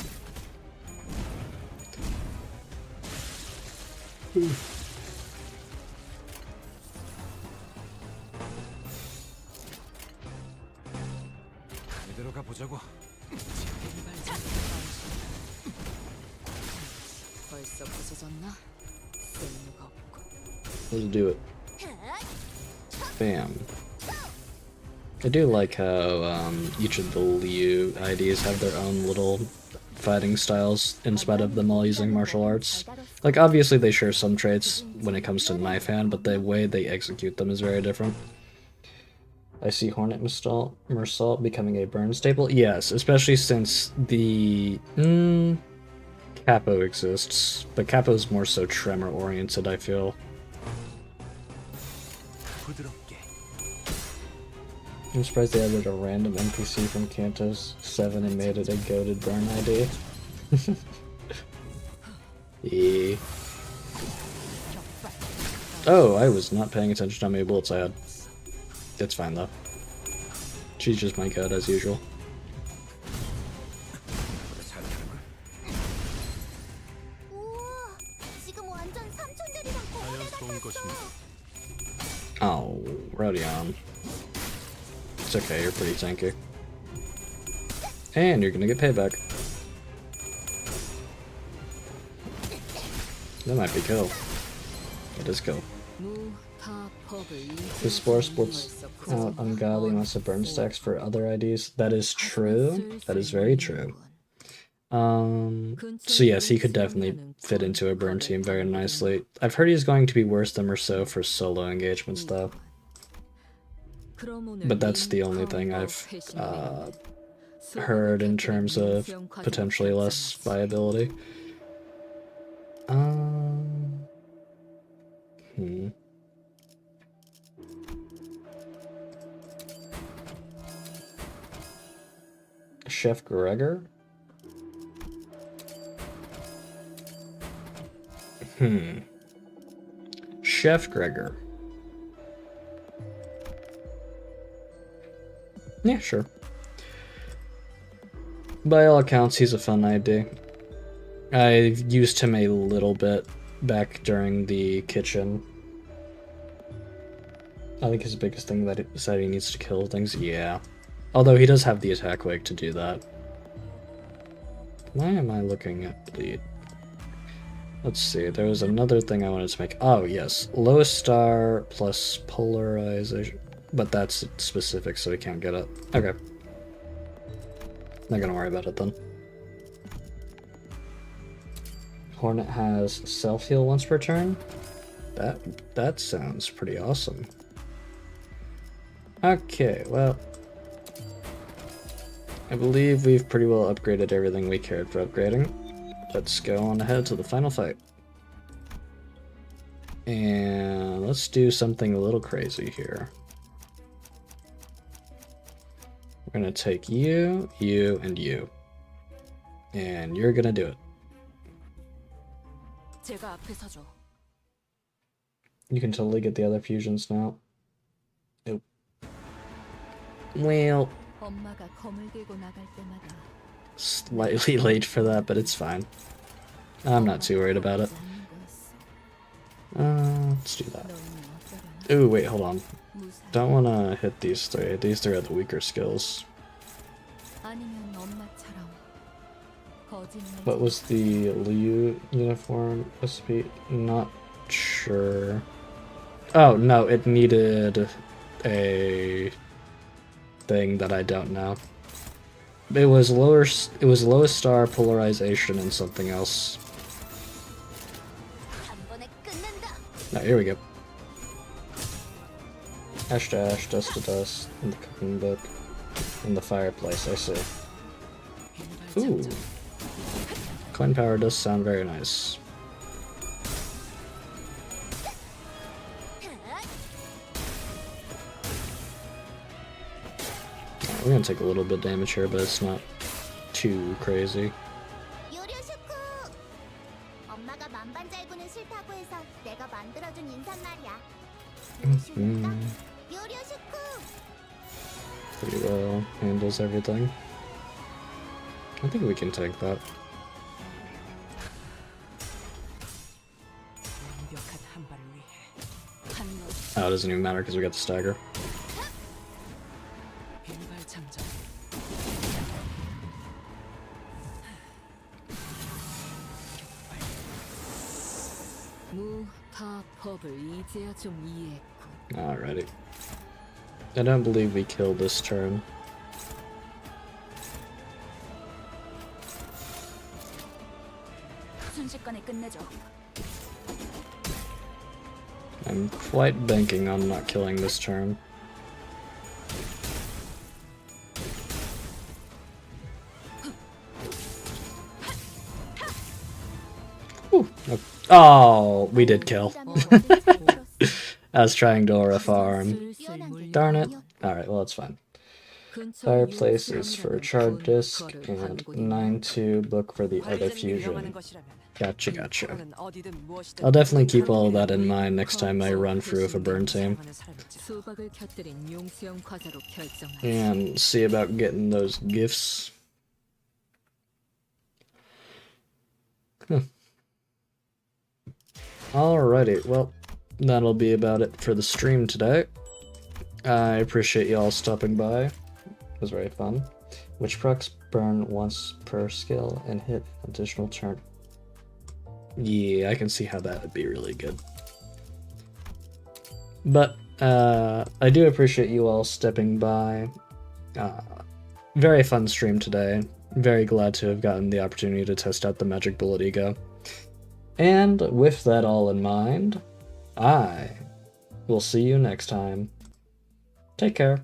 이대로 가보자고. 벌써 부서졌나? 쓸모가 없고. Let's do it. Bam. I do like how each of the Liu IDs have their own little fighting styles in spite of them all using martial arts. Like, obviously they share some traits when it comes to knife hand, but the way they execute them is very different. I see Hornet Mersault becoming a burn staple. Yes, especially since the Capo exists, but Capo is more so tremor oriented, I feel. 부드럽게. I'm surprised they added a random NPC from Kantos 7 and made it a goated burn ID. E. Oh, I was not paying attention to how many bullets I had. It's fine though. She's just my god as usual. 우와, 지금 완전 삼촌들이랑 자연스러운 것입니다. Oh, Rodion. It's okay, you're pretty tanky. And you're gonna get payback. That might be kill. It is kill. The Spore splits out ungodly amounts of burn stacks for other IDs. That is true. That is very true. So yes, he could definitely fit into a burn team very nicely. I've heard he's going to be worse than Merceau for solo engagements though. But that's the only thing I've heard in terms of potentially less viability. Chef Gregor? Chef Gregor. Yeah, sure. By all accounts, he's a fun ID. I've used him a little bit back during the kitchen. I think his biggest thing is that he needs to kill things. Yeah. Although he does have the attack wig to do that. Why am I looking at bleed? Let's see, there was another thing I wanted to make. Oh, yes. Lowest star plus polarization. But that's specific, so we can't get it. Okay. Not gonna worry about it then. Hornet has self-heal once per turn? That sounds pretty awesome. Okay, well, I believe we've pretty well upgraded everything we cared for upgrading. Let's go on ahead to the final fight. And let's do something a little crazy here. We're gonna take you, you, and you. And you're gonna do it. You can totally get the other fusions now. Nope. Well, slightly late for that, but it's fine. I'm not too worried about it. Let's do that. Ooh, wait, hold on. Don't want to hit these three. These three are the weaker skills. What was the Liu uniform SP? Not sure. Oh, no, it needed a thing that I don't know. It was lowest star, polarization, and something else. Now, here we go. Ash to ash, dust to dust, in the cooking book, in the fireplace, I see. Ooh. Coin power does sound very nice. Alright, we're gonna take a little bit of damage here, but it's not too crazy. Pretty well, handles everything. I think we can take that. Oh, it doesn't even matter because we got the stagger. Alrighty. I don't believe we killed this turn. I'm quite banking on not killing this turn. Ooh, no. Oh, we did kill. I was trying to aura farm. Darn it. Alright, well, it's fine. Fireplace is for a charred disc, and 9 to look for the other fusion. Gotcha, gotcha. I'll definitely keep all of that in mind next time I run through with a burn team. 수박을 곁들인 용수형 과자로 결정하지. And see about getting those gifts. Alrighty, well, that'll be about it for the stream today. I appreciate you all stopping by. It was very fun. Which procs burn once per skill and hit additional turn. Yeah, I can see how that would be really good. But I do appreciate you all stepping by. Very fun stream today. Very glad to have gotten the opportunity to test out the Magic Bullet Ego. And with that all in mind, I will see you next time. Take care.